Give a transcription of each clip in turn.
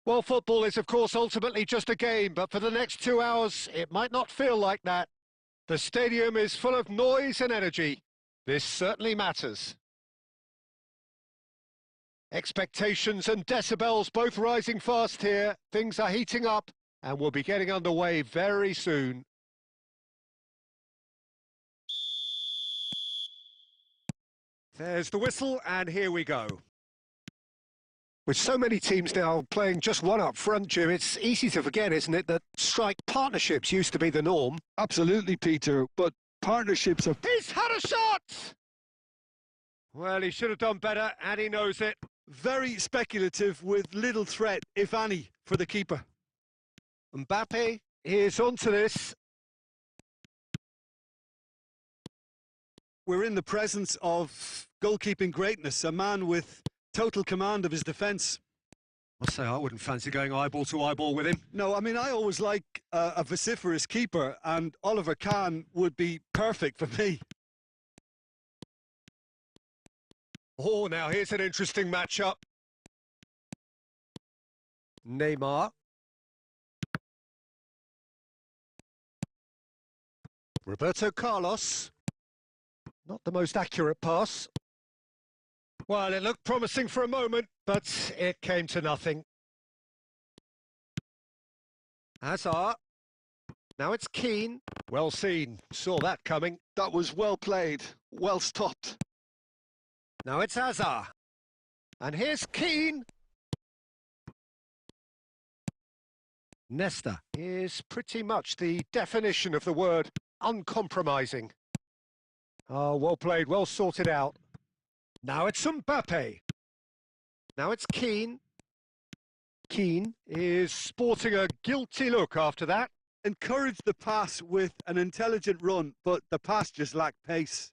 Well, football is, of course, ultimately just a game, but for the next 2 hours, it might not feel like that. The stadium is full of noise and energy. This certainly matters. Expectations and decibels both rising fast here. Things are heating up, and we'll be getting underway very soon. There's the whistle, and here we go. With so many teams now playing just one up front, Jim, it's easy to forget, isn't it, that strike partnerships used to be the norm. Absolutely, Peter, but partnerships are... He's had a shot! Well, he should have done better, and he knows it. Very speculative with little threat, if any, for the keeper. Mbappe is onto this. We're in the presence of goalkeeping greatness, a man with total command of his defence. I'll say I wouldn't fancy going eyeball to eyeball with him. No, I mean, I always like a vociferous keeper, and Oliver Kahn would be perfect for me. Oh, now here's an interesting matchup. Neymar. Roberto Carlos. Not the most accurate pass. Well, it looked promising for a moment, but it came to nothing. Hazard. Now it's Keane. Well seen. Saw that coming. That was well played. Well stopped. Now it's Hazard. And here's Keane. Nesta is pretty much the definition of the word uncompromising. Oh, well played, well sorted out. Now it's Mbappe. Now it's Keane. Keane is sporting a guilty look after that. Encouraged the pass with an intelligent run, but the pass just lacked pace.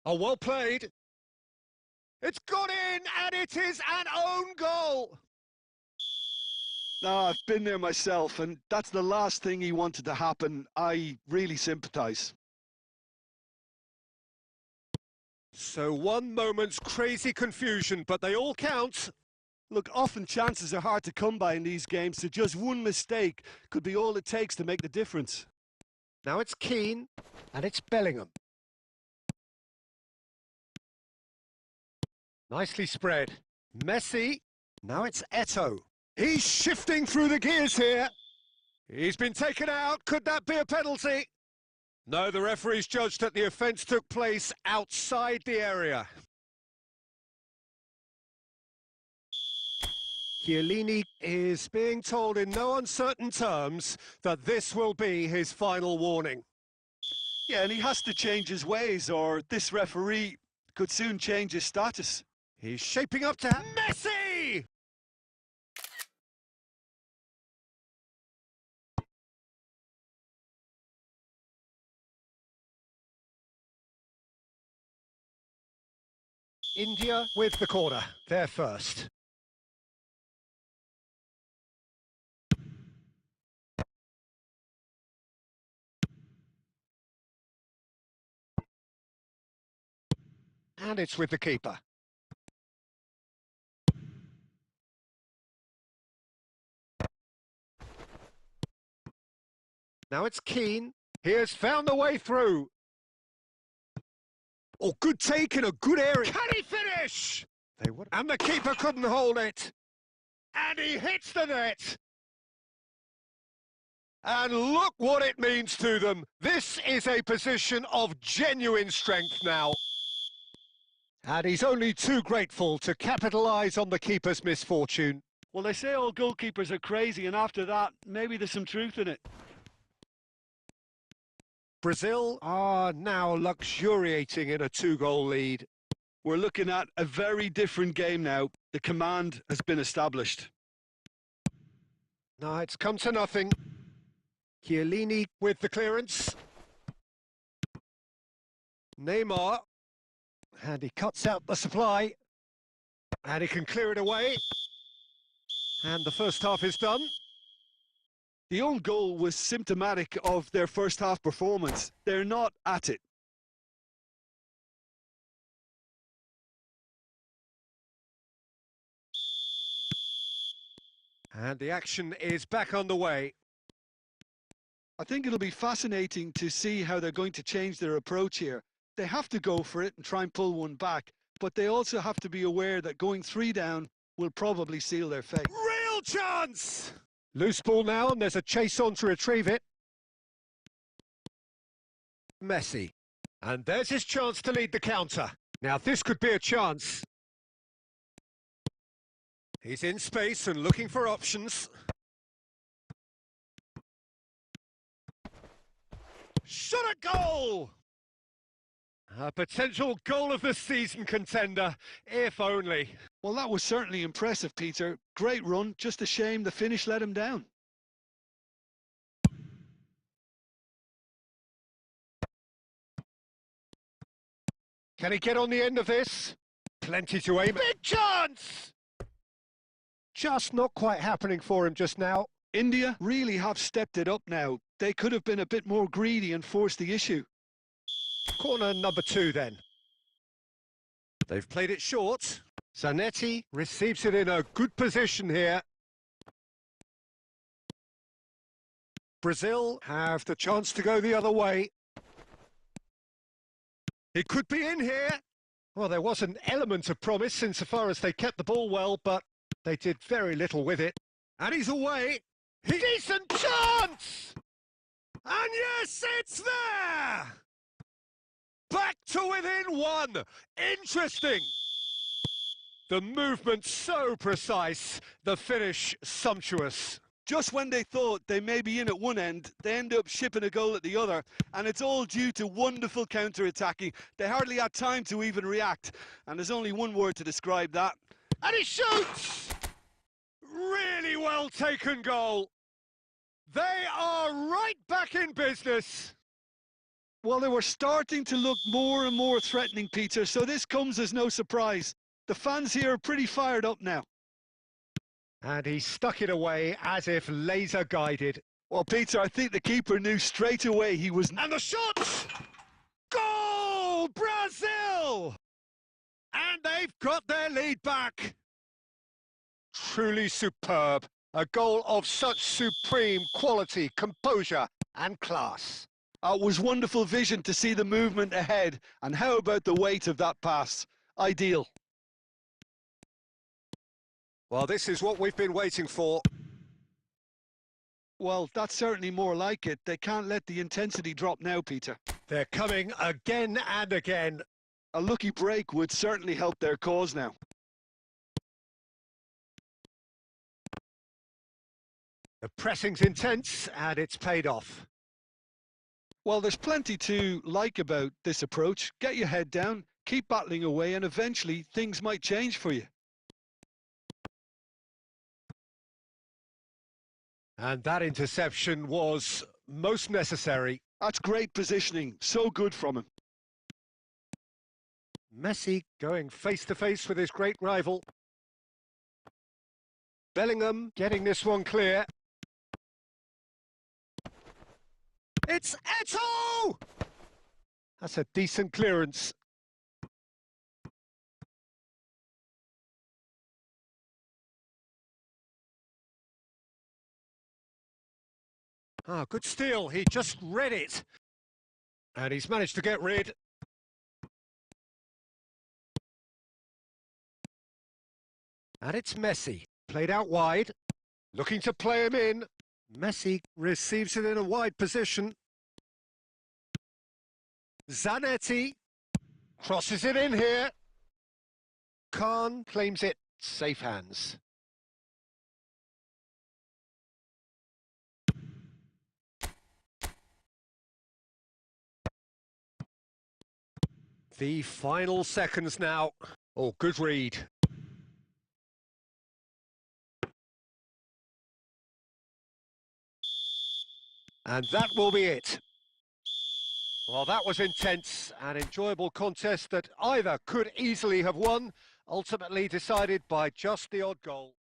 Oh, well played. It's gone in, and it is an own goal. No, I've been there myself, and that's the last thing he wanted to happen. I really sympathise. So one moment's crazy confusion, but they all count. Look, often chances are hard to come by in these games, so just one mistake could be all it takes to make the difference. Now it's Keane, and it's Bellingham. Nicely spread. Messi. Now it's Eto'o. He's shifting through the gears here. He's been taken out. Could that be a penalty? No, the referee's judged that the offence took place outside the area. Chiellini is being told in no uncertain terms that this will be his final warning. Yeah, and he has to change his ways, or this referee could soon change his status. He's shaping up to Messi! India with the corner. They're first. And it's with the keeper. Now it's Keane. He has found the way through. Oh, good take in a good area. Can he finish? And the keeper couldn't hold it. And he hits the net. And look what it means to them. This is a position of genuine strength now. And he's only too grateful to capitalise on the keeper's misfortune. Well, they say all goalkeepers are crazy, and after that, maybe there's some truth in it. Brazil are now luxuriating in a 2-goal lead. We're looking at a very different game now. The command has been established. No, it's come to nothing. Chiellini with the clearance. Neymar. And he cuts out the supply. And he can clear it away. And the first half is done. The own goal was symptomatic of their first half performance. They're not at it. And the action is back on the way. I think it'll be fascinating to see how they're going to change their approach here. They have to go for it and try and pull one back, but they also have to be aware that going 3 down will probably seal their fate. Real chance! Loose ball now, and there's a chase on to retrieve it. Messi. And there's his chance to lead the counter. Now this could be a chance. He's in space and looking for options. Shot a goal! A potential goal of the season contender, if only. Well, that was certainly impressive, Peter. Great run, just a shame the finish let him down. Can he get on the end of this? Plenty to aim. Big chance! Just not quite happening for him just now. India really have stepped it up now. They could have been a bit more greedy and forced the issue. Corner number 2 then. They've played it short. Zanetti receives it in a good position here. Brazil have the chance to go the other way. It could be in here. Well, there was an element of promise insofar as they kept the ball well, but they did very little with it. And he's away. Decent chance! And yes, it's there! Back to within 1. Interesting. The movement so precise, the finish sumptuous. Just when they thought they may be in at one end, they end up shipping a goal at the other, and it's all due to wonderful counter-attacking. They hardly had time to even react, and there's only one word to describe that. And he shoots! Really well taken goal. They are right back in business. Well, they were starting to look more and more threatening, Peter, so this comes as no surprise. The fans here are pretty fired up now. And he stuck it away as if laser-guided. Well, Peter, I think the keeper knew straight away he was... And the shot! Goal! Brazil! And they've got their lead back. Truly superb. A goal of such supreme quality, composure and class. It was wonderful vision to see the movement ahead. And how about the weight of that pass? Ideal. Well, this is what we've been waiting for. Well, that's certainly more like it. They can't let the intensity drop now, Peter. They're coming again and again. A lucky break would certainly help their cause now. The pressing's intense and it's paid off. Well, there's plenty to like about this approach. Get your head down, keep battling away, and eventually things might change for you. And that interception was most necessary. That's great positioning. So good from him. Messi going face-to-face with his great rival. Bellingham getting this one clear. It's Eto'o! That's a decent clearance. Ah, good steal. He just read it. And he's managed to get rid. And it's Messi. Played out wide. Looking to play him in. Messi receives it in a wide position. Zanetti crosses it in here. Khan claims it. Safe hands. The final seconds now. Oh, good read. And that will be it. Well, that was intense and enjoyable contest that either could easily have won, ultimately decided by just the odd goal.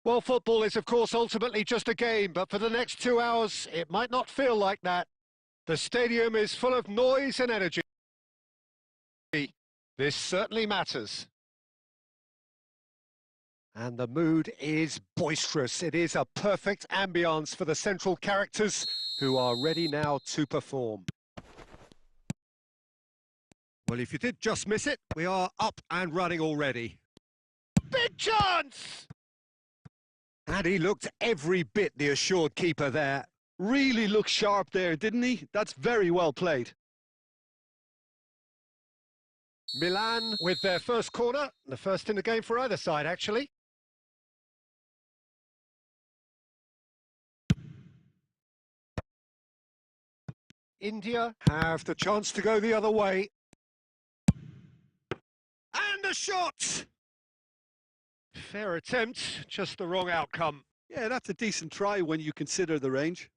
Well, football is, of course, ultimately just a game, but for the next 2 hours, it might not feel like that. The stadium is full of noise and energy. This certainly matters. And the mood is boisterous. It is a perfect ambience for the central characters who are ready now to perform. Well, if you did just miss it, we are up and running already. Big chance! And he looked every bit the assured keeper there. Really looked sharp there, didn't he? That's very well played. Milan with their first corner, the first in the game for either side, actually. India have the chance to go the other way. And the shot! Fair attempt, just the wrong outcome. Yeah, that's a decent try when you consider the range.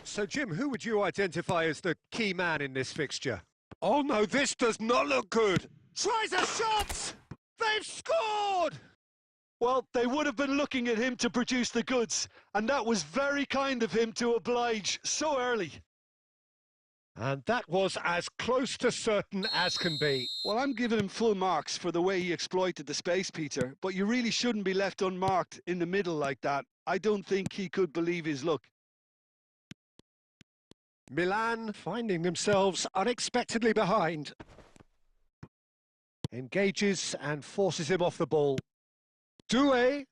So, Jim, who would you identify as the key man in this fixture? Oh, no, this does not look good. Tries a shot! They've scored! Well, they would have been looking at him to produce the goods, and that was very kind of him to oblige so early. And that was as close to certain as can be. Well, I'm giving him full marks for the way he exploited the space, Peter, but you really shouldn't be left unmarked in the middle like that. I don't think he could believe his luck. Milan finding themselves unexpectedly behind. Engages and forces him off the ball. Doué.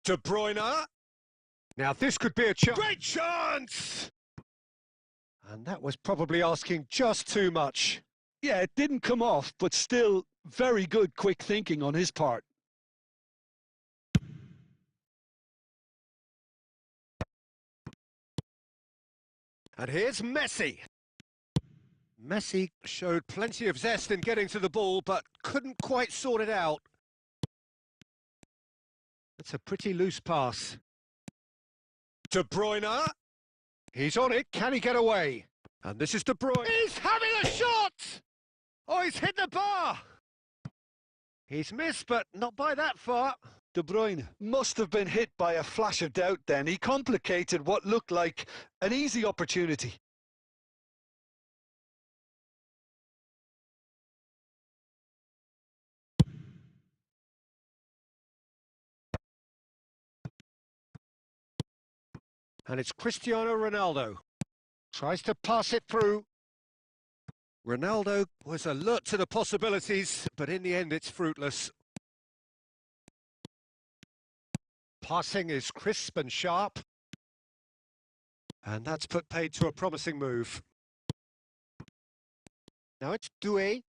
De Bruyne. Now this could be a chance. Great chance! And that was probably asking just too much. Yeah, it didn't come off, but still very good quick thinking on his part. And here's Messi. Messi showed plenty of zest in getting to the ball, but couldn't quite sort it out. That's a pretty loose pass. De Bruyne. He's on it. Can he get away? And this is De Bruyne. He's having a shot! Oh, he's hit the bar! He's missed, but not by that far. De Bruyne must have been hit by a flash of doubt then. He complicated what looked like an easy opportunity. And it's Cristiano Ronaldo. Tries to pass it through. Ronaldo was alert to the possibilities, but in the end it's fruitless. Passing is crisp and sharp. And that's put paid to a promising move. Now it's Doué.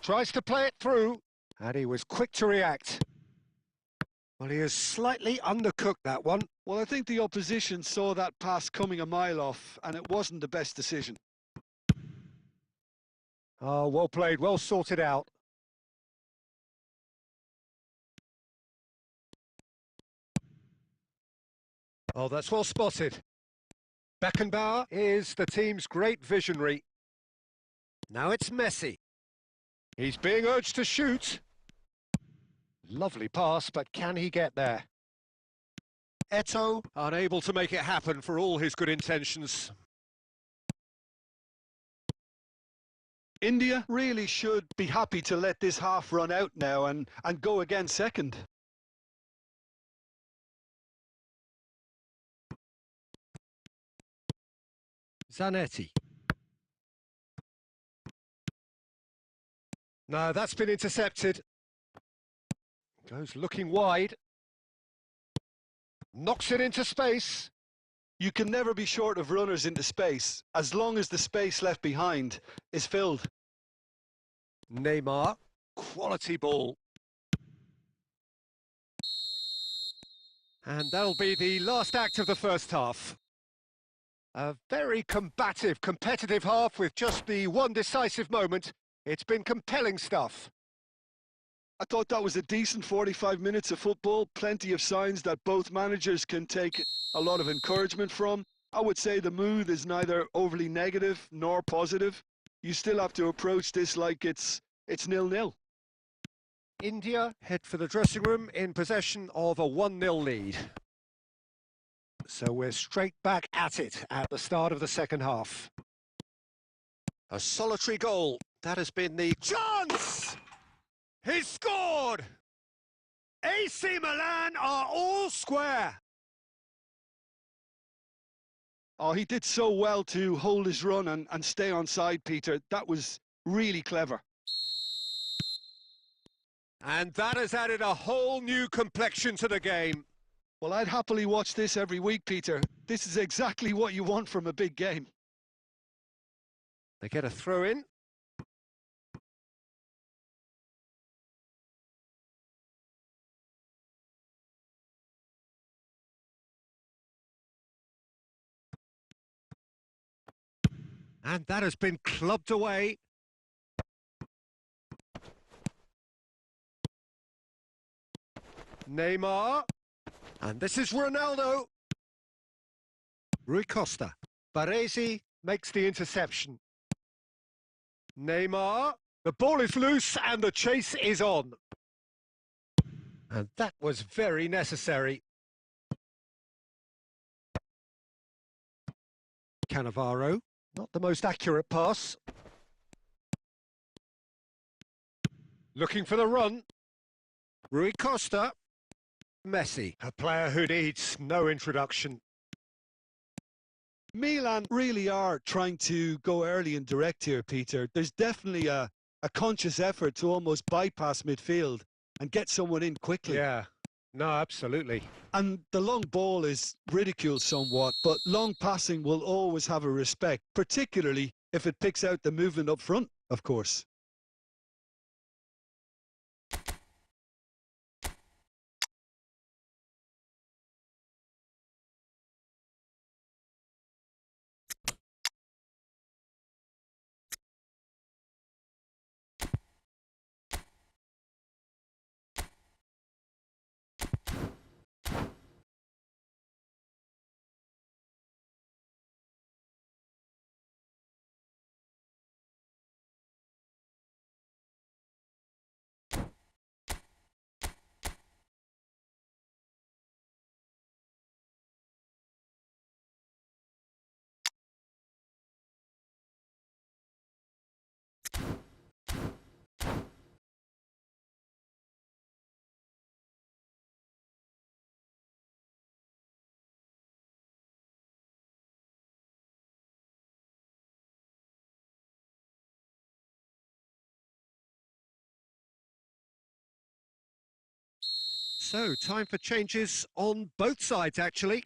Tries to play it through. And he was quick to react. Well, he has slightly undercooked that one. Well, I think the opposition saw that pass coming a mile off, and it wasn't the best decision. Oh, well played, well sorted out. Oh, that's well spotted. Beckenbauer is the team's great visionary. Now it's Messi. He's being urged to shoot. Lovely pass, but can he get there? Eto'o, unable to make it happen for all his good intentions. India really should be happy to let this half run out now and go again second. Zanetti. No, that's been intercepted. Goes looking wide. Knocks it into space. You can never be short of runners into space, as long as the space left behind is filled. Neymar. Quality ball. And that'll be the last act of the first half. A very combative, competitive half with just the one decisive moment. It's been compelling stuff. I thought that was a decent 45 minutes of football. Plenty of signs that both managers can take a lot of encouragement from. I would say the mood is neither overly negative nor positive. You still have to approach this like it's 0-0. India head for the dressing room in possession of a 1-0 lead. So we're straight back at it at the start of the second half. A solitary goal. That has been the chance! He's scored! AC Milan are all square. Oh, he did so well to hold his run and stay on side, Peter. That was really clever. And that has added a whole new complexion to the game. Well, I'd happily watch this every week, Peter. This is exactly what you want from a big game. They get a throw in. And that has been clubbed away. Neymar. And this is Ronaldo. Rui Costa. Baresi makes the interception. Neymar. The ball is loose and the chase is on. And that was very necessary. Cannavaro. Not the most accurate pass. Looking for the run. Rui Costa. Messi, a player who needs no introduction. Milan really are trying to go early and direct here, Peter. There's definitely a conscious effort to almost bypass midfield and get someone in quickly. Yeah, no, absolutely. And the long ball is ridiculed somewhat, but long passing will always have a respect, particularly if it picks out the movement up front, of course. So, time for changes on both sides, actually.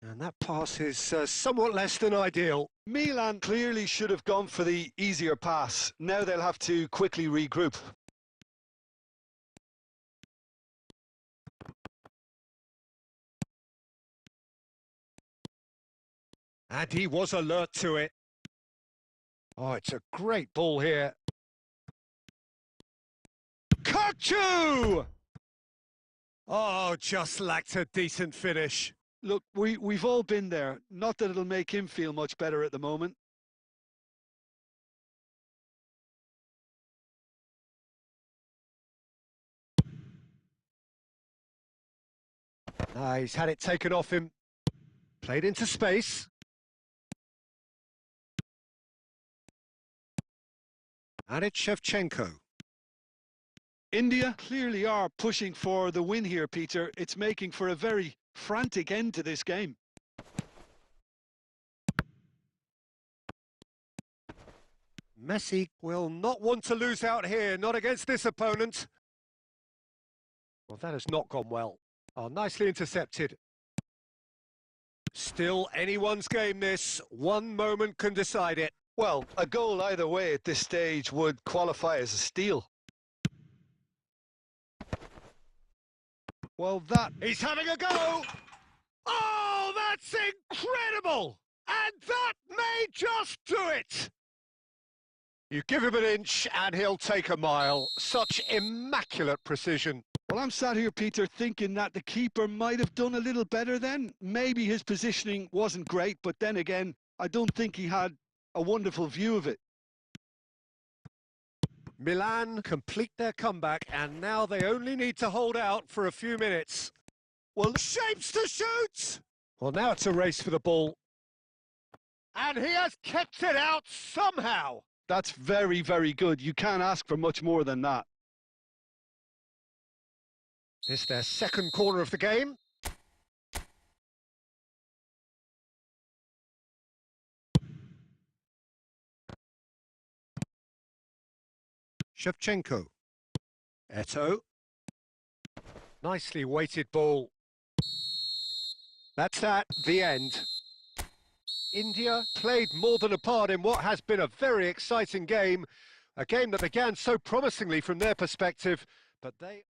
And that pass is somewhat less than ideal. Milan clearly should have gone for the easier pass. Now they'll have to quickly regroup. And he was alert to it. Oh, it's a great ball here. Kachu! Oh, just lacked a decent finish. Look, we've all been there. Not that it'll make him feel much better at the moment. He's had it taken off him. Played into space. And it's Shevchenko. India clearly are pushing for the win here, Peter. It's making for a very frantic end to this game. Messi will not want to lose out here, not against this opponent. Well, that has not gone well. Oh, nicely intercepted. Still anyone's game, this. One moment can decide it. Well, a goal either way at this stage would qualify as a steal. Well, that... He's having a go! Oh, that's incredible! And that may just do it! You give him an inch and he'll take a mile. Such immaculate precision. Well, I'm sat here, Peter, thinking that the keeper might have done a little better then. Maybe his positioning wasn't great, but then again, I don't think he had a wonderful view of it. Milan complete their comeback, and now they only need to hold out for a few minutes. Well, shapes to shoot! Well, now it's a race for the ball. And he has kicked it out somehow. That's very, very good. You can't ask for much more than that. It's their second corner of the game. Shevchenko. Eto'o. Nicely weighted ball. That's that, the end. India played more than a part in what has been a very exciting game. A game that began so promisingly from their perspective, but they...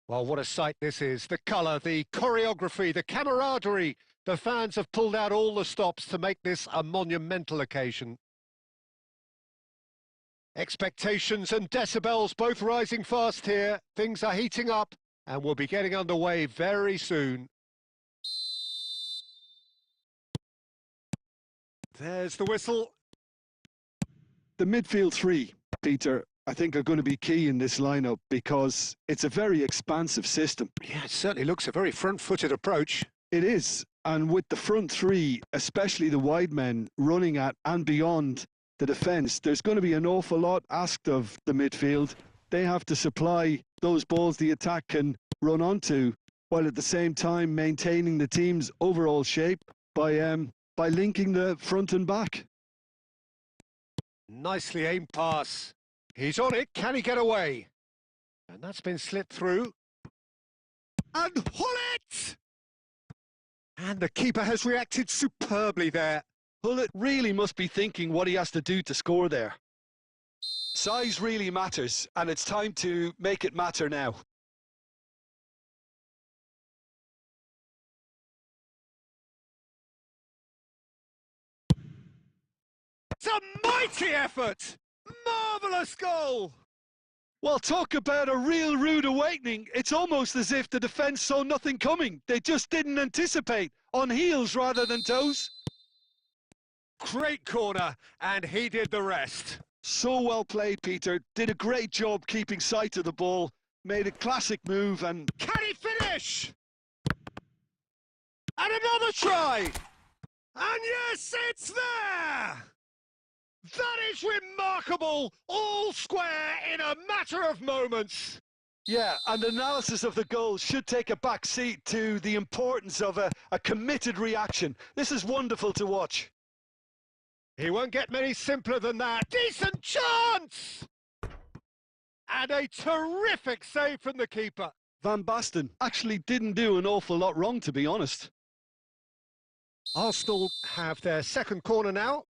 Well, what a sight this is. The colour, the choreography, the camaraderie. The fans have pulled out all the stops to make this a monumental occasion. Expectations and decibels both rising fast here. Things are heating up and we'll be getting underway very soon. There's the whistle. The midfield three, Peter, I think are going to be key in this lineup because it's a very expansive system. Yeah, it certainly looks a very front-footed approach. It is, and with the front three, especially the wide men running at and beyond the defence, there's going to be an awful lot asked of the midfield. They have to supply those balls the attack can run onto while at the same time maintaining the team's overall shape by linking the front and back. Nicely aimed pass. He's on it. Can he get away? And that's been slipped through. And Hullet! And the keeper has reacted superbly there. Hullet really must be thinking what he has to do to score there. Size really matters, and it's time to make it matter now. It's a mighty effort! Marvellous goal! Well, talk about a real rude awakening. It's almost as if the defence saw nothing coming. They just didn't anticipate, on heels rather than toes. Great corner, and he did the rest. So well played, Peter. Did a great job keeping sight of the ball. Made a classic move and... Can he finish? And another try! And yes, it's there! That is remarkable! All square in a matter of moments. Yeah, and analysis of the goal should take a back seat to the importance of a committed reaction. This is wonderful to watch. He won't get many simpler than that. Decent chance! And a terrific save from the keeper. Van Basten actually didn't do an awful lot wrong, to be honest. Arsenal have their second corner now.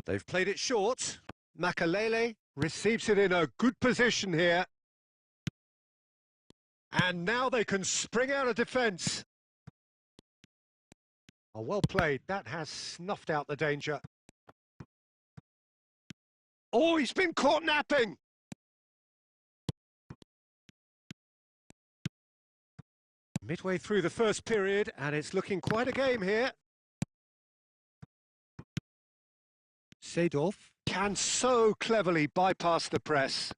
They've played it short. Makalele receives it in a good position here. And now they can spring out of defence. Oh, well played. That has snuffed out the danger. Oh, he's been caught napping. Midway through the first period, and it's looking quite a game here. Seedorf can so cleverly bypass the press.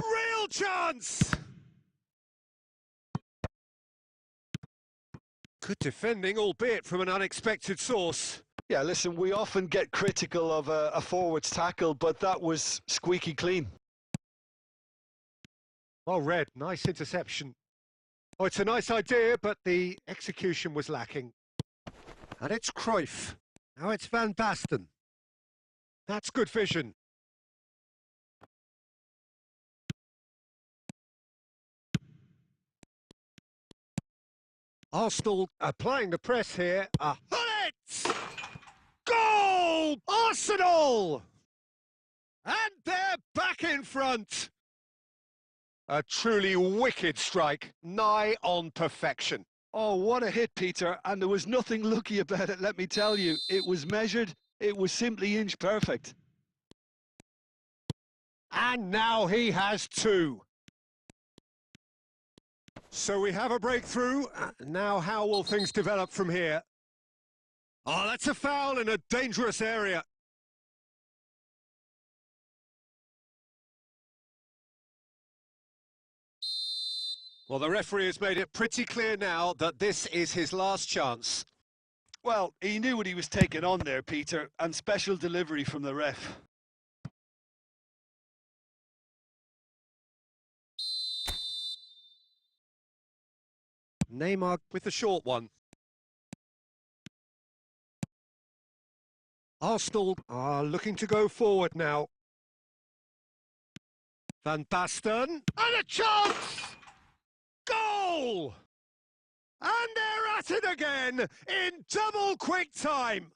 Real chance! Good defending, albeit from an unexpected source. Yeah, listen, we often get critical of a forward's tackle, but that was squeaky clean. Well read, nice interception. Oh, it's a nice idea, but the execution was lacking. And it's Cruyff. Now it's Van Basten. That's good vision. Arsenal applying the press here. Hullet! Goal! Arsenal! And they're back in front. A truly wicked strike, nigh on perfection. Oh, what a hit, Peter, and there was nothing lucky about it, let me tell you. It was measured, it was simply inch perfect. And now he has two. So we have a breakthrough. Now how will things develop from here? Oh, that's a foul in a dangerous area. Well, the referee has made it pretty clear now that this is his last chance. Well, he knew what he was taking on there, Peter, and special delivery from the ref. Neymar with the short one. Arsenal are looking to go forward now. Van Basten, and a chance! Goal! And they're at it again in double quick time.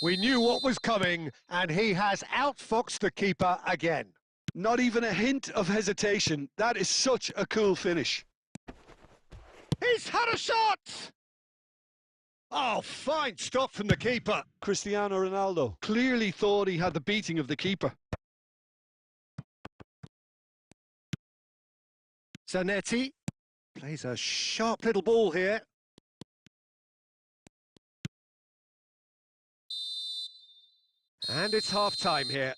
We knew what was coming, and he has outfoxed the keeper again. Not even a hint of hesitation. That is such a cool finish. He's had a shot! Oh, fine stop from the keeper. Cristiano Ronaldo clearly thought he had the beating of the keeper. Zanetti plays a sharp little ball here. And it's half-time here.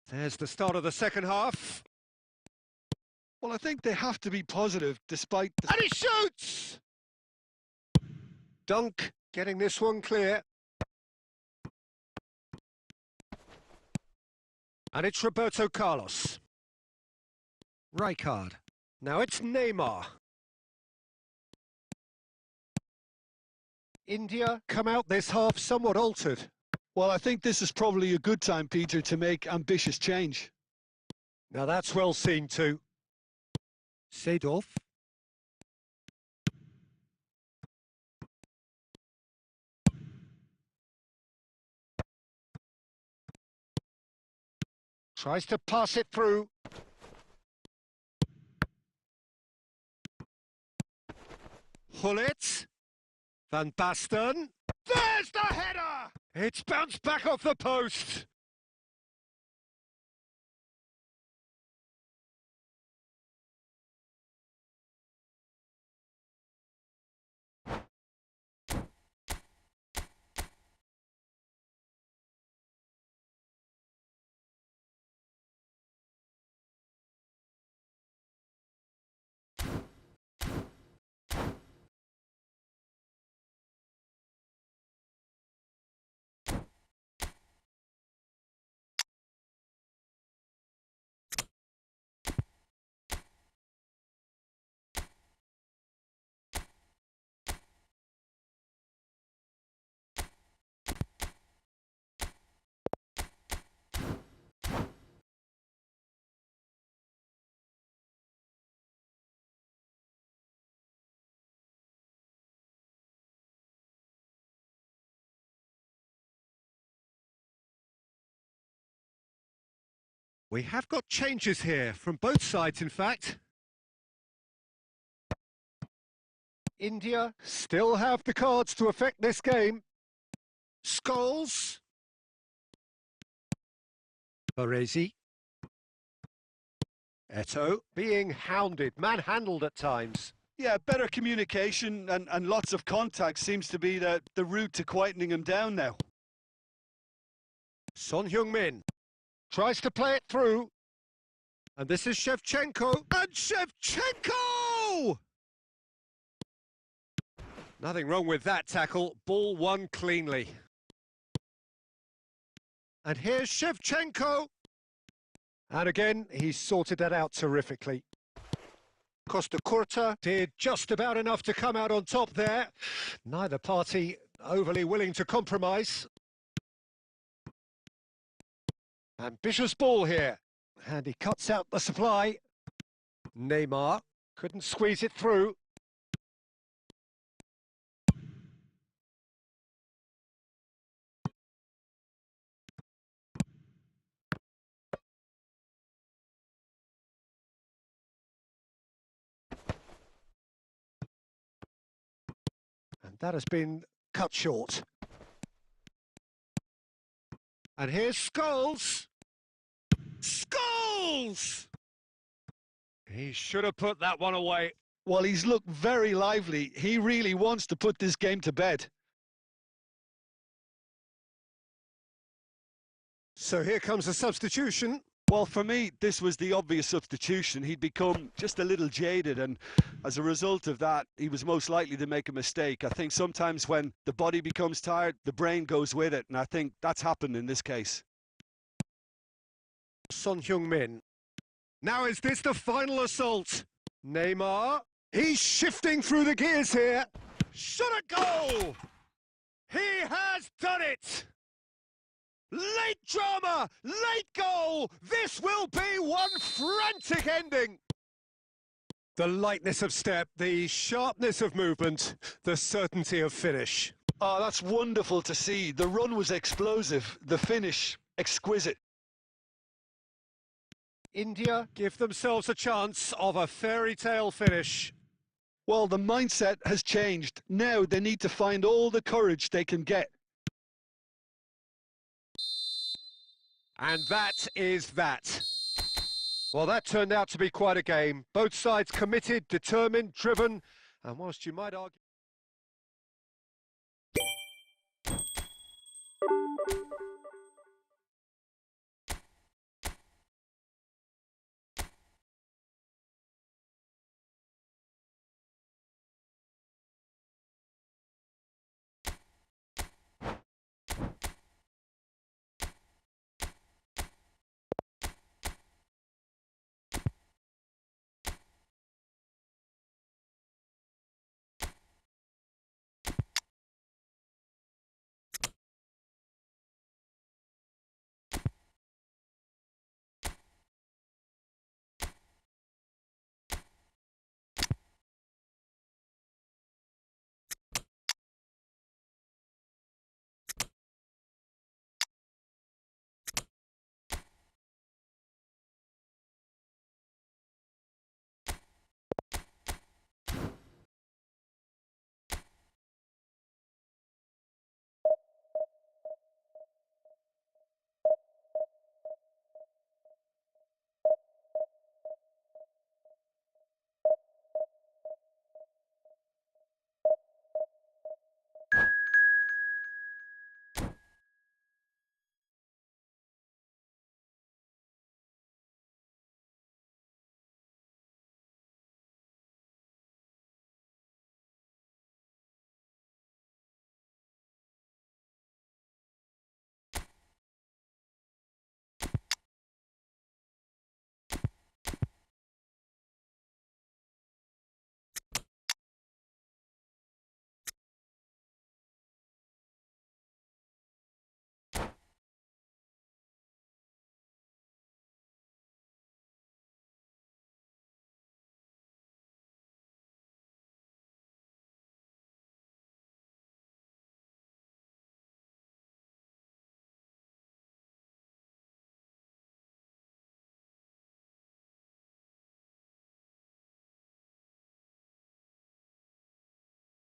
There's the start of the second half. Well, I think they have to be positive despite the... And he shoots! Dunk, getting this one clear. And it's Roberto Carlos. Rijkaard. Now it's Neymar. India come out this half somewhat altered. Well, I think this is probably a good time, Peter, to make ambitious change. Now that's well seen too. Seedorf. Tries to pass it through. Hullet. Van Basten. There's the header! It's bounced back off the post. We have got changes here, from both sides in fact. India still have the cards to affect this game. Scholes. Baresi. Eto'o being hounded, manhandled at times. Yeah, better communication and lots of contact seems to be the route to quietening him down now. Son Heung-min tries to play it through. And this is Shevchenko. And Shevchenko! Nothing wrong with that tackle. Ball won cleanly. And here's Shevchenko. And again, he sorted that out terrifically. Costa Curta did just about enough to come out on top there. Neither party overly willing to compromise. Ambitious ball here. And he cuts out the supply. Neymar couldn't squeeze it through. And that has been cut short. And here's Scholes. Scholes! He should have put that one away. Well, he's looked very lively. He really wants to put this game to bed. So here comes a substitution. Well, for me, this was the obvious substitution. He'd become just a little jaded, and as a result of that, he was most likely to make a mistake. I think sometimes when the body becomes tired, the brain goes with it, and I think that's happened in this case. Son Heung-min. Now is this the final assault? Neymar. He's shifting through the gears here. Should it go? He has done it! Late drama, late goal. This will be one frantic ending. The lightness of step, the sharpness of movement, the certainty of finish. Oh, that's wonderful to see. The run was explosive, the finish exquisite. India give themselves a chance of a fairy tale finish. Well, the mindset has changed. Now they need to find all the courage they can get. And that is that. Well, that turned out to be quite a game. Both sides committed, determined, driven, and whilst you might argue...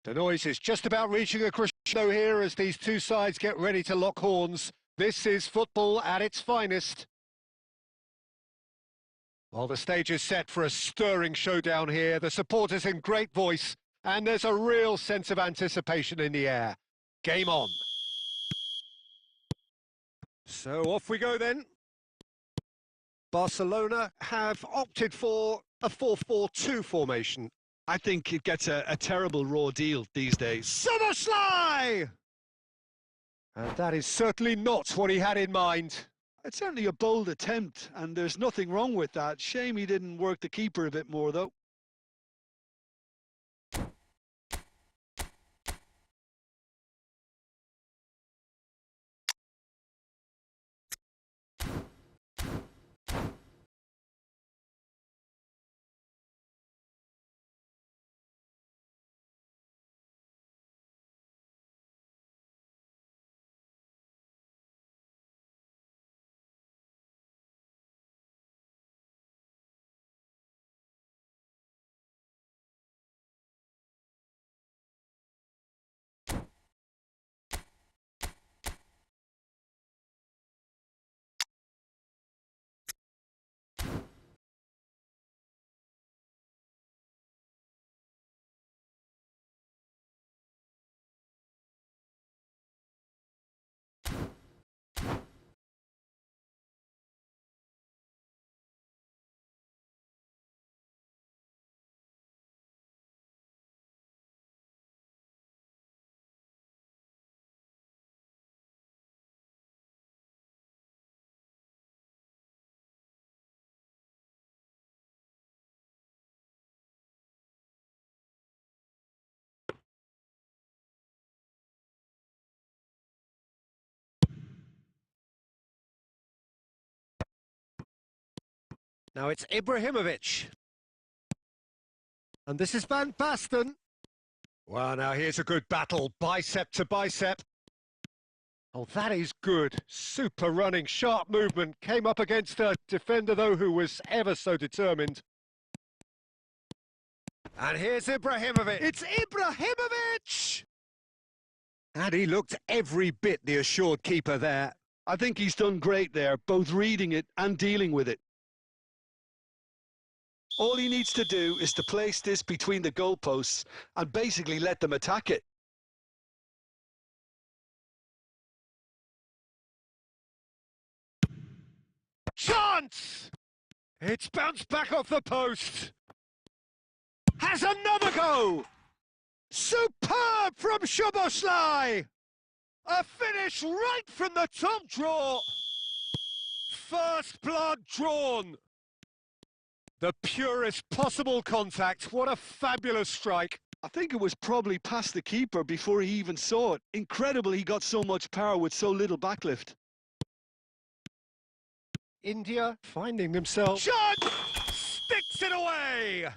The noise is just about reaching a crescendo here as these two sides get ready to lock horns. This is football at its finest. Well, the stage is set for a stirring showdown here. The supporters in great voice, and there's a real sense of anticipation in the air. Game on. So off we go then. Barcelona have opted for a 4-4-2 formation. I think it gets a terrible raw deal these days. Szoboszlai! And that is certainly not what he had in mind. It's certainly a bold attempt, and there's nothing wrong with that. Shame he didn't work the keeper a bit more, though. Now it's Ibrahimovic. And this is Van Basten. Well, now here's a good battle, bicep to bicep. Oh, that is good. Super running, sharp movement. Came up against a defender, though, who was ever so determined. And here's Ibrahimovic. It's Ibrahimovic! And he looked every bit the assured keeper there. I think he's done great there, both reading it and dealing with it. All he needs to do is to place this between the goalposts and basically let them attack it. Chance! It's bounced back off the post. Has another go! Superb from Szoboszlai! A finish right from the top draw. First blood drawn. The purest possible contact. What a fabulous strike. I think it was probably past the keeper before he even saw it. Incredible he got so much power with so little backlift. India finding themselves. Shot! Sticks it away!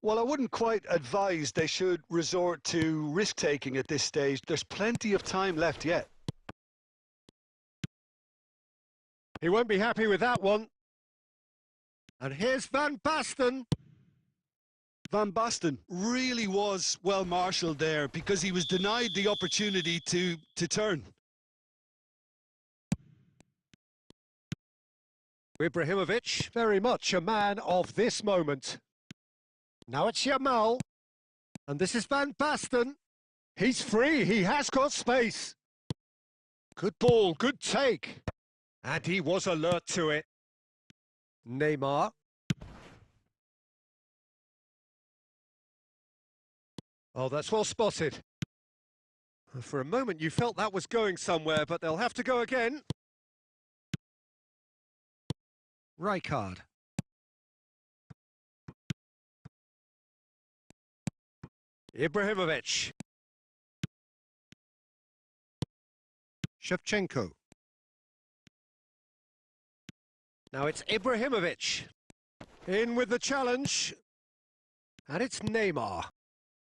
Well, I wouldn't quite advise they should resort to risk-taking at this stage. There's plenty of time left yet. He won't be happy with that one. And here's Van Basten. Van Basten really was well marshalled there because he was denied the opportunity to turn. Ibrahimovic, very much a man of this moment. Now it's Yamal. And this is Van Basten. He's free, he has got space. Good ball, good take. And he was alert to it. Neymar. Oh, that's well spotted. For a moment you felt that was going somewhere, but they'll have to go again. Rijkaard. Ibrahimovic. Shevchenko. Now it's Ibrahimovic. In with the challenge. And it's Neymar.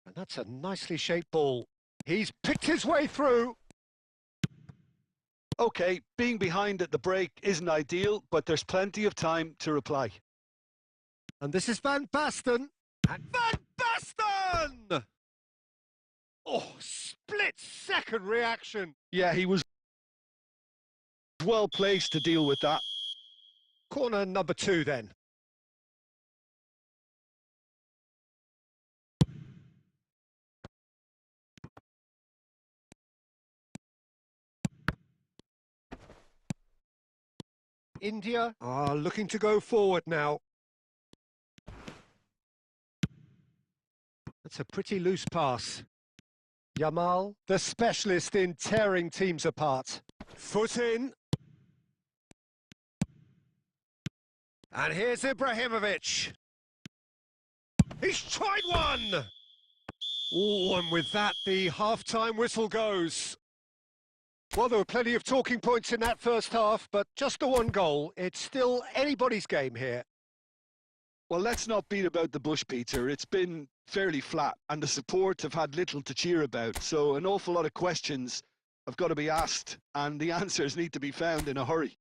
And that's a nicely shaped ball. He's picked his way through. Okay, being behind at the break isn't ideal, but there's plenty of time to reply. And this is Van Basten. And Van Basten! Oh, split-second reaction. Yeah, he was well placed to deal with that. Corner number 2 then. India are looking to go forward now. That's a pretty loose pass. Yamal, the specialist in tearing teams apart. Foot in. And here's Ibrahimovic. He's tried one! Oh, and with that, the half-time whistle goes. Well, there were plenty of talking points in that first half, but just the one goal. It's still anybody's game here. Well, let's not beat about the bush, Peter. It's been fairly flat, and the support have had little to cheer about. So an awful lot of questions have got to be asked, and the answers need to be found in a hurry.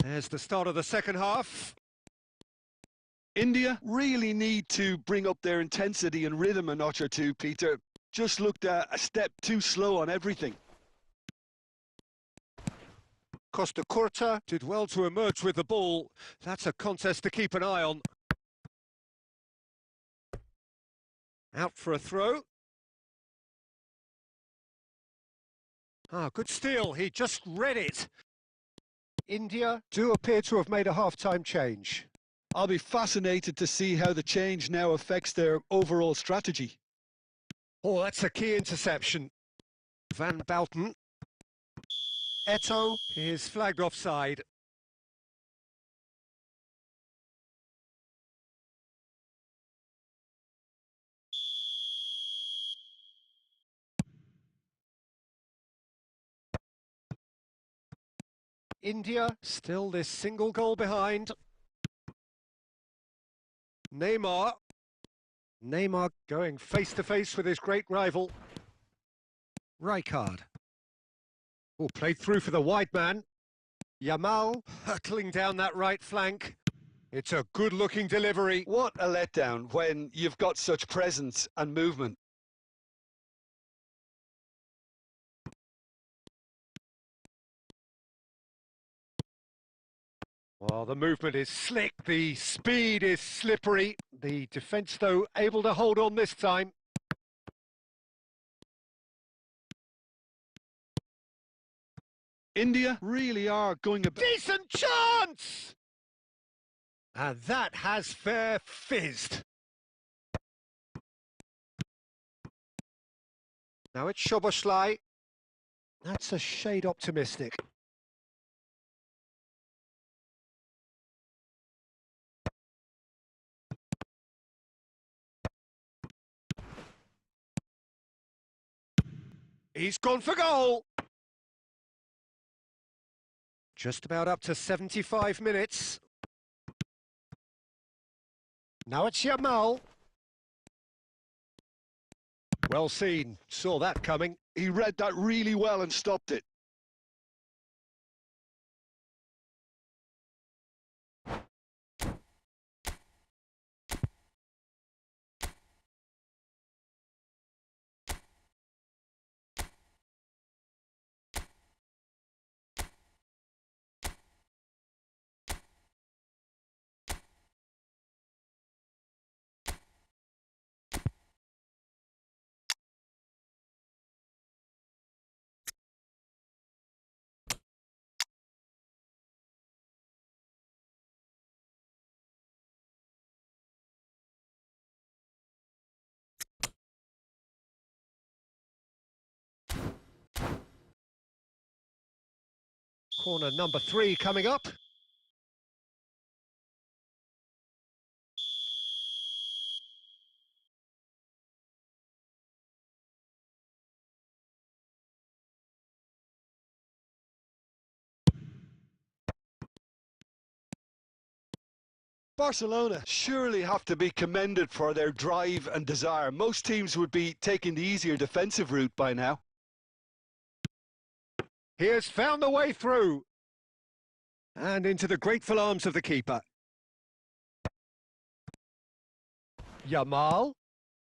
There's the start of the second half. India really need to bring up their intensity and rhythm a notch or two, Peter. Just looked a step too slow on everything. Costa Curta did well to emerge with the ball. That's a contest to keep an eye on. Out for a throw. Ah, good steal. He just read it. India do appear to have made a half-time change. I'll be fascinated to see how the change now affects their overall strategy. Oh, that's a key interception. Van Bouten. Eto'o is flagged offside. India still this single goal behind. Neymar. Neymar going face-to-face with his great rival. Rijkaard. Oh, played through for the wide man. Yamal hurtling down that right flank. It's a good-looking delivery. What a letdown when you've got such presence and movement. Well, the movement is slick, the speed is slippery. The defence, though, able to hold on this time. India really are going a decent chance! And that has fair fizzed. Now it's Szoboszlai. That's a shade optimistic. He's gone for goal. Just about up to 75 minutes. Now it's Yamal. Well seen, saw that coming. He read that really well and stopped it. Corner number 3 coming up. Barcelona surely have to be commended for their drive and desire. Most teams would be taking the easier defensive route by now. He has found the way through. And into the grateful arms of the keeper. Yamal.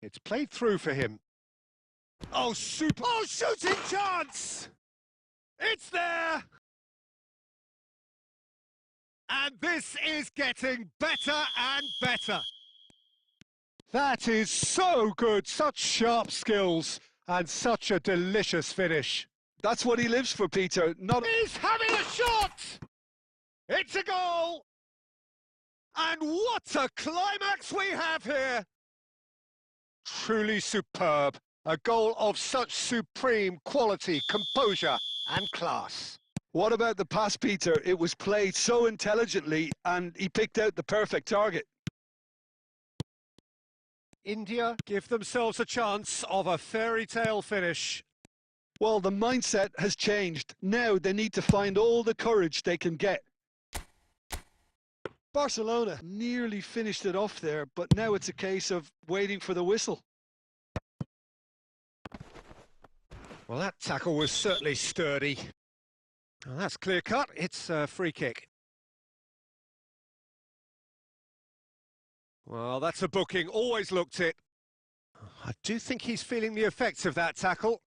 It's played through for him. Oh, super! Oh, shooting chance! It's there! And this is getting better and better. That is so good. Such sharp skills and such a delicious finish. That's what he lives for, Peter. He's having a shot! It's a goal! And what a climax we have here! Truly superb. A goal of such supreme quality, composure and class. What about the pass, Peter? It was played so intelligently and he picked out the perfect target. India give themselves a chance of a fairy tale finish. Well, the mindset has changed. Now they need to find all the courage they can get. Barcelona nearly finished it off there, but now it's a case of waiting for the whistle. Well, that tackle was certainly sturdy. Well, that's clear-cut. It's a free kick. Well, that's a booking. Always looked it. I do think he's feeling the effects of that tackle.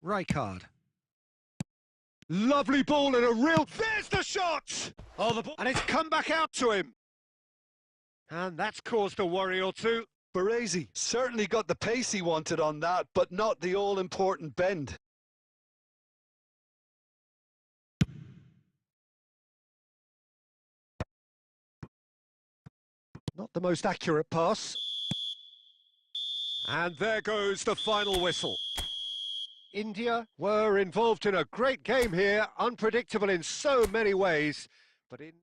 Rijkaard. Lovely ball and a real... There's the shot! Oh, the ball... And it's come back out to him. And that's caused a worry or two. Baresi certainly got the pace he wanted on that, but not the all-important bend. Not the most accurate pass. And there goes the final whistle. India were involved in a great game here, unpredictable in so many ways, but in...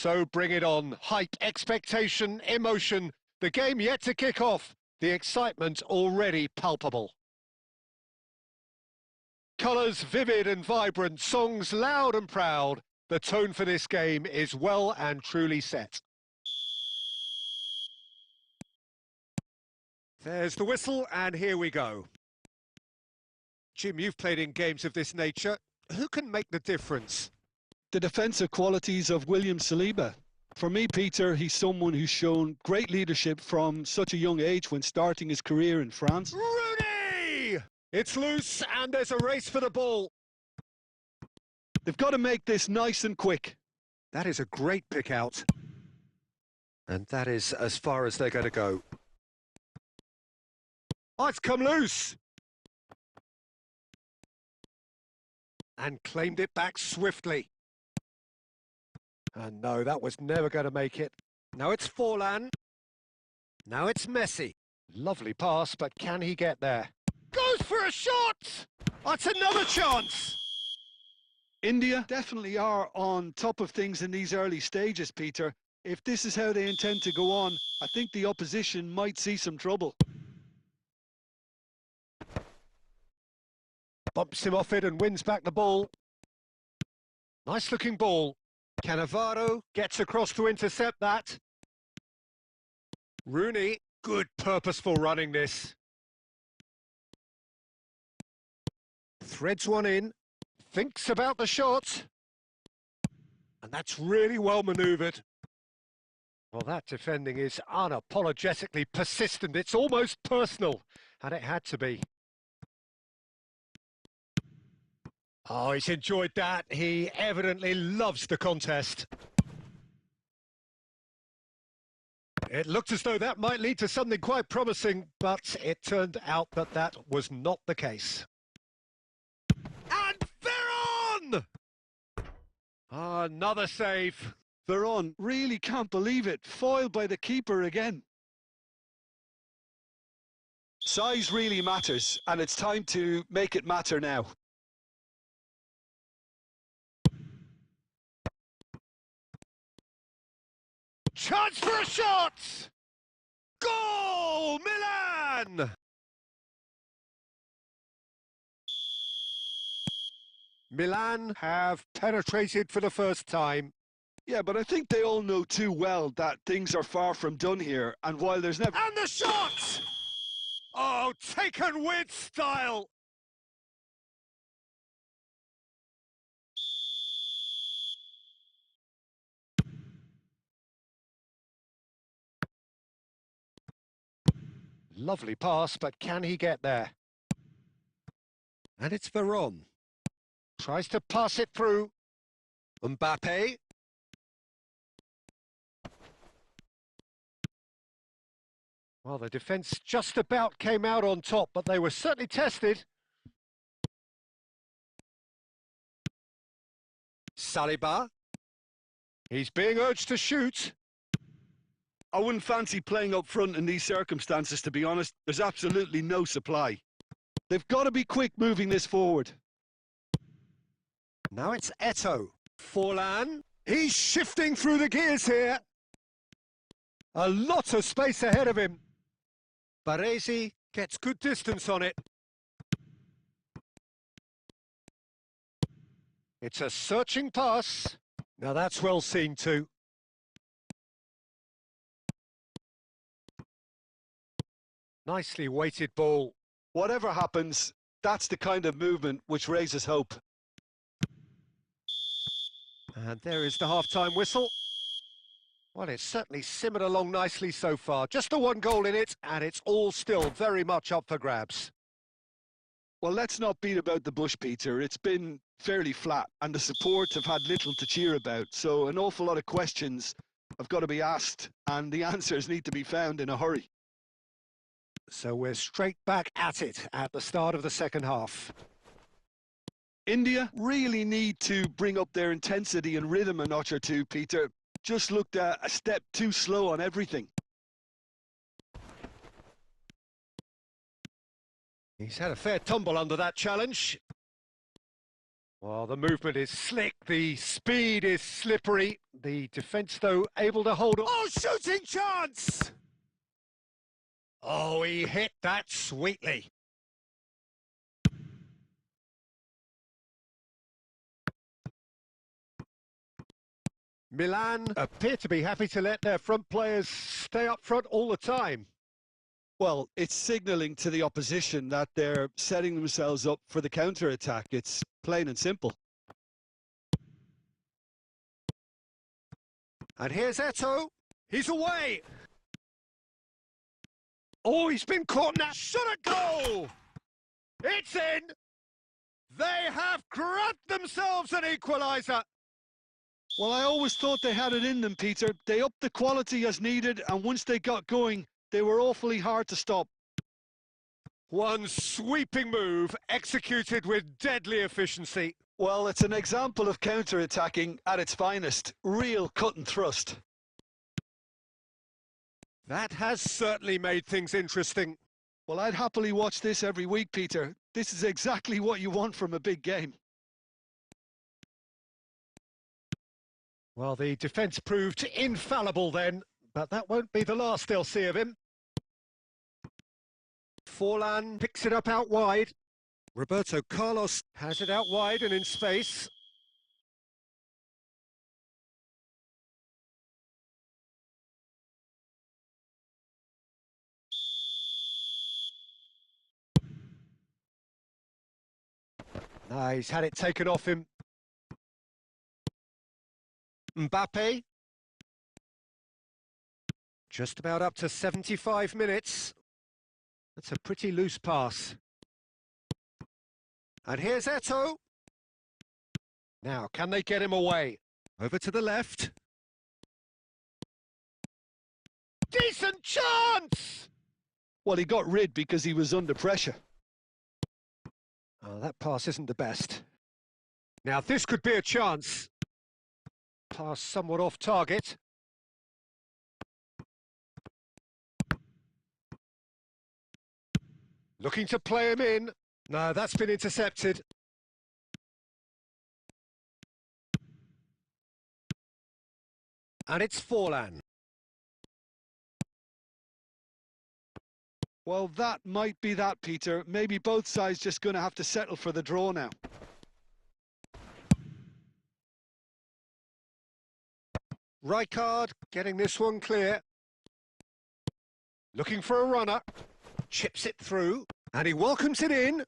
So bring it on. Hype, expectation, emotion. The game yet to kick off. The excitement already palpable. Colours vivid and vibrant, songs loud and proud. The tone for this game is well and truly set. There's the whistle, and here we go. Jim, you've played in games of this nature. Who can make the difference? The defensive qualities of William Saliba. For me, Peter, he's someone who's shown great leadership from such a young age when starting his career in France. Rooney! It's loose, and there's a race for the ball. They've got to make this nice and quick. That is a great pick out. And that is as far as they're going to go. Oh, it's come loose! And claimed it back swiftly. And no, that was never going to make it. Now it's Forlan. Now it's Messi. Lovely pass, but can he get there? Goes for a shot! That's another chance! India definitely are on top of things in these early stages, Peter. If this is how they intend to go on, I think the opposition might see some trouble. Bumps him off it and wins back the ball. Nice looking ball. Cannavaro gets across to intercept that. Rooney, good purposeful running this. Threads one in, thinks about the shot. And that's really well manoeuvred. Well, that defending is unapologetically persistent. It's almost personal, and it had to be. Oh, he's enjoyed that. He evidently loves the contest. It looked as though that might lead to something quite promising, but it turned out that that was not the case. And Veron! Another save. Veron really can't believe it. Foiled by the keeper again. Size really matters, and it's time to make it matter now. Chance for a shot! Goal! Milan! Milan have penetrated for the first time. Yeah, but I think they all know too well that things are far from done here, and while there's never... And the shot! Oh, taken with style! Lovely pass, but can he get there? And it's Veron. Tries to pass it through. Mbappe. Well, the defence just about came out on top, but they were certainly tested. Saliba. He's being urged to shoot. I wouldn't fancy playing up front in these circumstances, to be honest. There's absolutely no supply. They've got to be quick moving this forward. Now it's Eto'o. Forlan. He's shifting through the gears here. A lot of space ahead of him. Baresi gets good distance on it. It's a searching pass. Now that's well seen too. Nicely weighted ball. Whatever happens, that's the kind of movement which raises hope. And there is the half-time whistle. Well, it's certainly simmered along nicely so far. Just the one goal in it, and it's all still very much up for grabs. Well, let's not beat about the bush, Peter. It's been fairly flat, and the support have had little to cheer about. So an awful lot of questions have got to be asked, and the answers need to be found in a hurry. So we're straight back at it at the start of the second half. India really need to bring up their intensity and rhythm a notch or two, Peter. Just looked a step too slow on everything. He's had a fair tumble under that challenge. Well, the movement is slick, the speed is slippery. The defence, though, able to hold on. Oh, shooting chance! Oh, he hit that sweetly. Milan appear to be happy to let their front players stay up front all the time. Well, it's signalling to the opposition that they're setting themselves up for the counter-attack. It's plain and simple. And here's Eto. He's away. Oh, he's been caught now. Shot a goal! It's in! They have grabbed themselves an equaliser. Well, I always thought they had it in them, Peter. They upped the quality as needed, and once they got going, they were awfully hard to stop. One sweeping move, executed with deadly efficiency. Well, it's an example of counter-attacking at its finest. Real cut and thrust. That has certainly made things interesting. Well, I'd happily watch this every week, Peter. This is exactly what you want from a big game. Well, the defence proved infallible then, but that won't be the last they'll see of him. Forlan picks it up out wide. Roberto Carlos has it out wide and in space. No, he's had it taken off him. Mbappe. Just about up to 75 minutes. That's a pretty loose pass. And here's Eto. Now, can they get him away? Over to the left. Decent chance! Well, he got rid because he was under pressure. Oh, that pass isn't the best. Now, this could be a chance. Pass somewhat off target. Looking to play him in. No, that's been intercepted. And it's Forlan. Well, that might be that, Peter. Maybe both sides just going to have to settle for the draw now. Rijkaard getting this one clear. Looking for a runner. Chips it through. And he welcomes it in.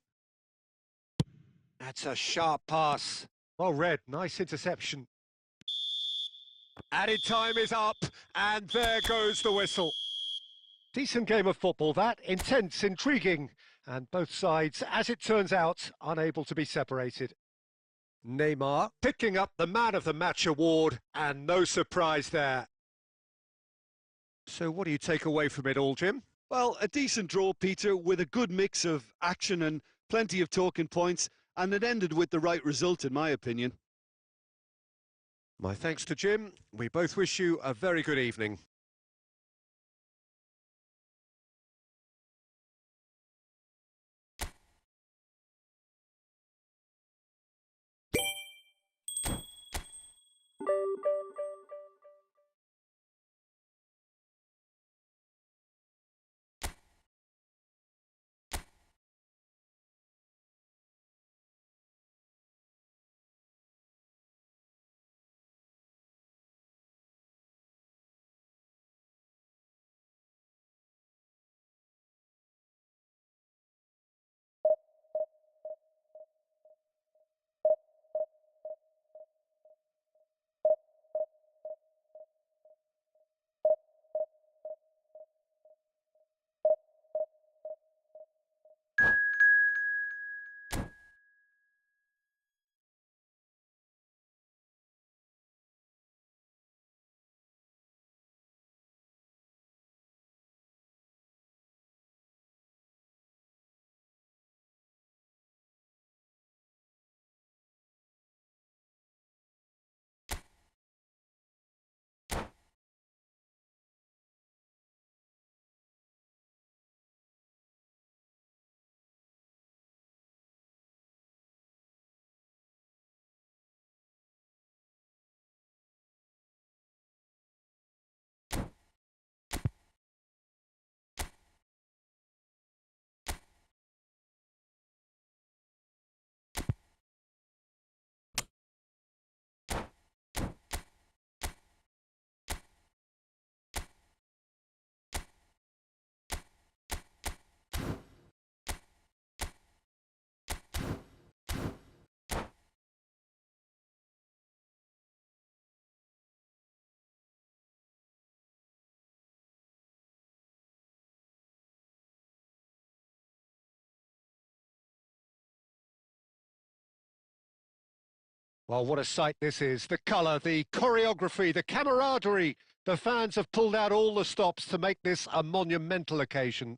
That's a sharp pass. Well read. Nice interception. Added time is up. And there goes the whistle. Decent game of football, that. Intense, intriguing. And both sides, as it turns out, unable to be separated. Neymar picking up the Man of the Match award, and no surprise there. So what do you take away from it all, Jim? Well, a decent draw, Peter, with a good mix of action and plenty of talking points, and it ended with the right result, in my opinion. My thanks to Jim. We both wish you a very good evening. Well, what a sight this is. The colour, the choreography, the camaraderie. The fans have pulled out all the stops to make this a monumental occasion.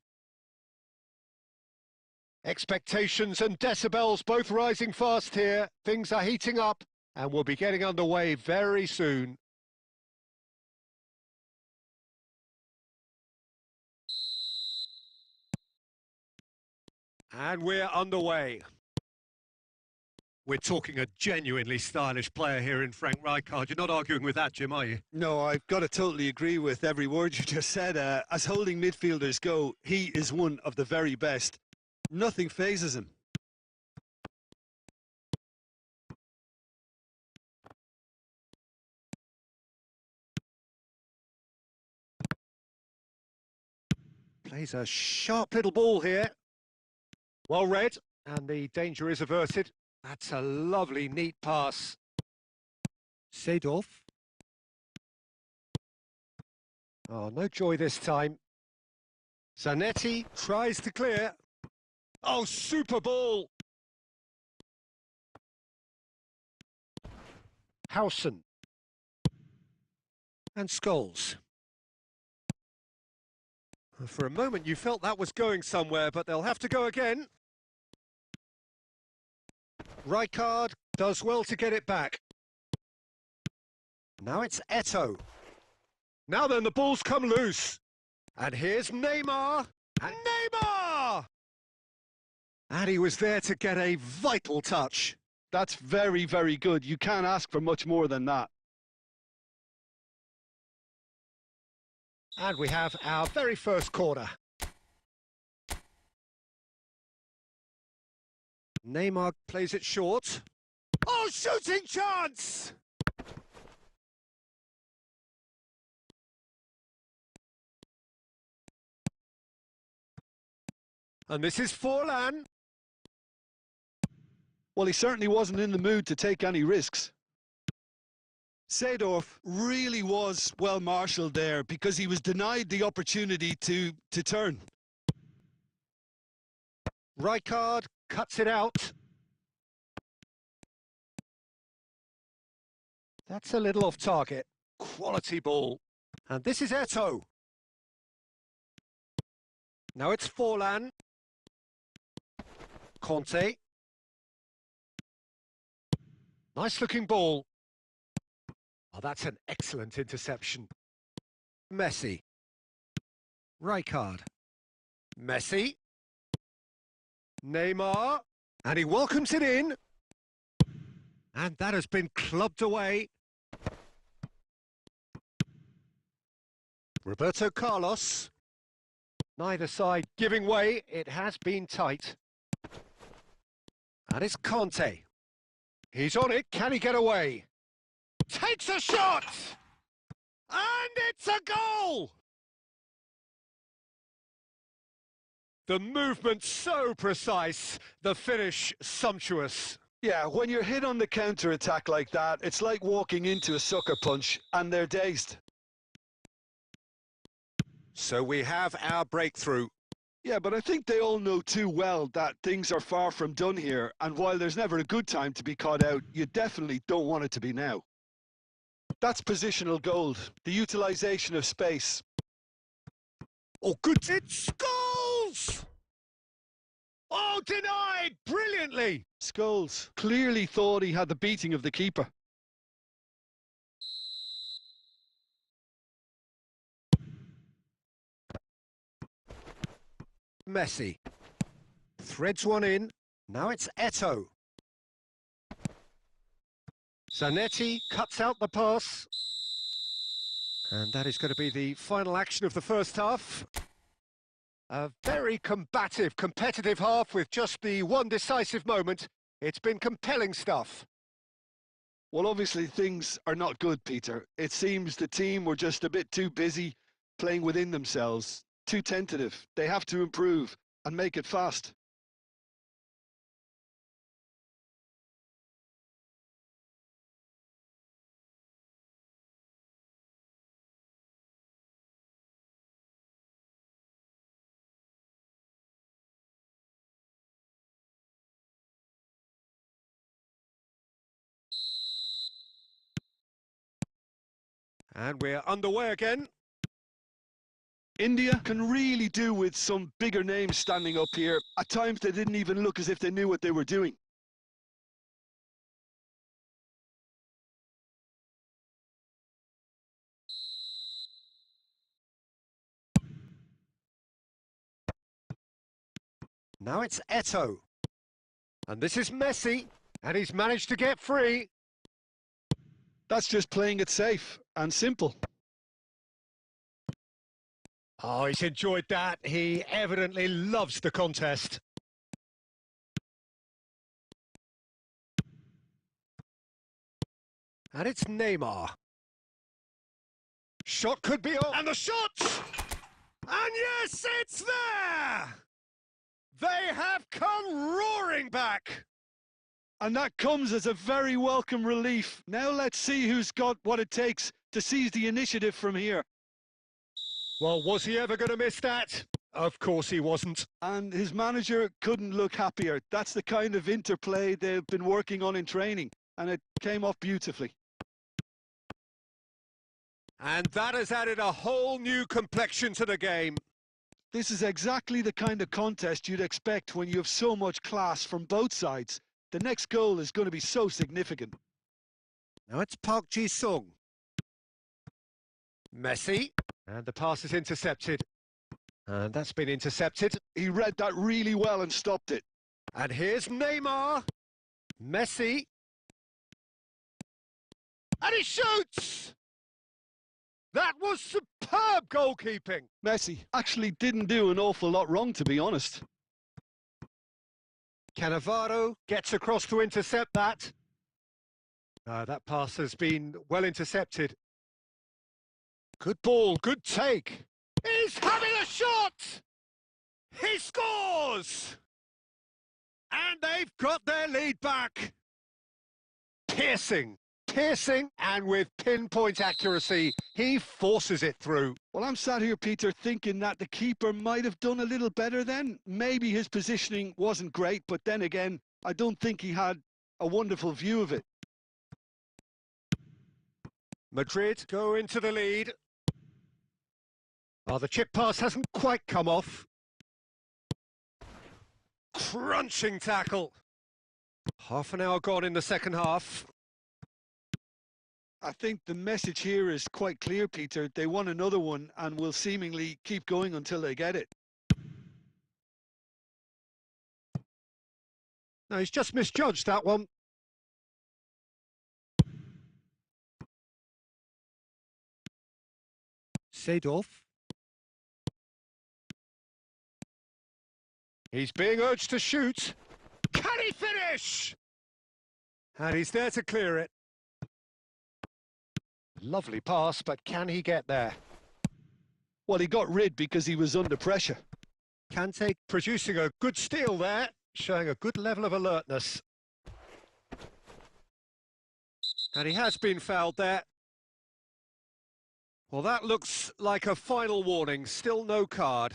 Expectations and decibels both rising fast here. Things are heating up and we'll be getting underway very soon. And we're underway. We're talking a genuinely stylish player here in Frank Rijkaard. You're not arguing with that, Jim, are you? No, I've got to totally agree with every word you just said. As holding midfielders go, he is one of the very best. Nothing phases him. Plays a sharp little ball here. Well read, and the danger is averted. That's a lovely, neat pass. Seedorf. Oh, no joy this time. Zanetti tries to clear. Oh, super ball! Howson. And Scholes. For a moment you felt that was going somewhere, but they'll have to go again. Rijkaard does well to get it back. Now it's Eto'o. Now then, the ball's come loose. And here's Neymar. And Neymar! And he was there to get a vital touch. That's very, very good. You can't ask for much more than that. And we have our very first corner. Neymar plays it short. Oh, shooting chance! And this is Forlan. Well, he certainly wasn't in the mood to take any risks. Seedorf really was well marshalled there because he was denied the opportunity to turn. Rijkaard cuts it out. That's a little off target. Quality ball. And this is Eto'o. Now it's Forlan. Conte. Nice looking ball. Oh, that's an excellent interception. Messi. Rijkaard. Messi. Neymar. And he welcomes it in. And that has been clubbed away. Roberto Carlos. Neither side giving way. It has been tight. And it's Conte. He's on it. Can he get away? Takes a shot! And it's a goal! The movement so precise, the finish sumptuous. Yeah, when you're hit on the counter-attack like that, it's like walking into a sucker punch and they're dazed. So we have our breakthrough. Yeah, but I think they all know too well that things are far from done here, and while there's never a good time to be caught out, you definitely don't want it to be now. That's positional gold, the utilisation of space. Oh, good, it's Scholes! Oh, denied brilliantly! Scholes clearly thought he had the beating of the keeper. Messi. Threads one in. Now it's Eto'o. Zanetti cuts out the pass. And that is going to be the final action of the first half. A very combative, competitive half with just the one decisive moment. It's been compelling stuff. Well, obviously things are not good, Peter. It seems the team were just a bit too busy playing within themselves, too tentative. They have to improve and make it fast. And we're underway again. India can really do with some bigger names standing up here. At times they didn't even look as if they knew what they were doing. Now it's Eto. And this is Messi. And he's managed to get free. That's just playing it safe and simple. Oh, he's enjoyed that. He evidently loves the contest. And it's Neymar. Shot could be on. And the shot! And yes, it's there! They have come roaring back. And that comes as a very welcome relief. Now let's see who's got what it takes to seize the initiative from here. Well, was he ever going to miss that? Of course he wasn't. And his manager couldn't look happier. That's the kind of interplay they've been working on in training, and it came off beautifully. And that has added a whole new complexion to the game. This is exactly the kind of contest you'd expect when you have so much class from both sides. The next goal is going to be so significant. Now it's Park Ji-sung. Messi. And the pass is intercepted. And that's been intercepted. He read that really well and stopped it. And here's Neymar. Messi. And he shoots! That was superb goalkeeping. Messi actually didn't do an awful lot wrong, to be honest. Cannavaro gets across to intercept that. That pass has been well intercepted. Good ball, good take. He's having a shot! He scores! And they've got their lead back. Piercing, and with pinpoint accuracy, he forces it through. Well, I'm sat here, Peter, thinking that the keeper might have done a little better then. Maybe his positioning wasn't great, but then again, I don't think he had a wonderful view of it. Madrid go into the lead. Oh, the chip pass hasn't quite come off. Crunching tackle. Half an hour gone in the second half. I think the message here is quite clear, Peter. They want another one and will seemingly keep going until they get it. No, he's just misjudged that one. Seedorf. He's being urged to shoot. Can he finish? And he's there to clear it. Lovely pass, but can he get there? Well, he got rid because he was under pressure. Kante producing a good steal there, showing a good level of alertness. And he has been fouled there. Well, that looks like a final warning. Still no card.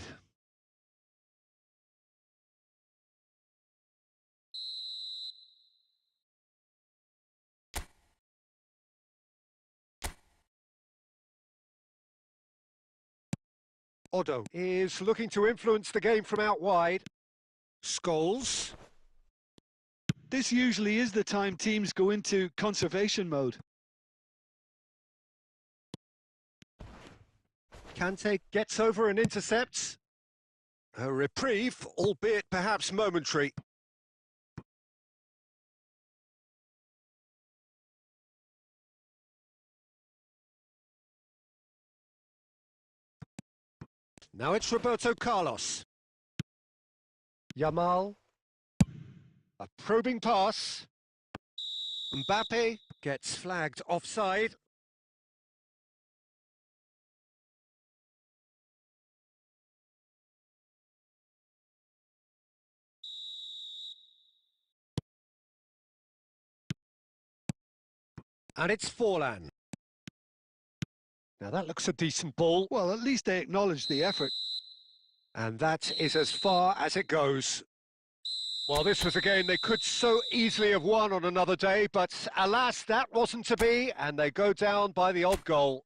Odo is looking to influence the game from out wide. Scholes. This usually is the time teams go into conservation mode. Kante gets over and intercepts. A reprieve, albeit perhaps momentary. Now it's Roberto Carlos. Yamal. A probing pass. Mbappe gets flagged offside. And it's Forlan. Now that looks a decent ball. Well, at least they acknowledge the effort. And that is as far as it goes. Well, this was a game they could so easily have won on another day, but alas, that wasn't to be, and they go down by the odd goal.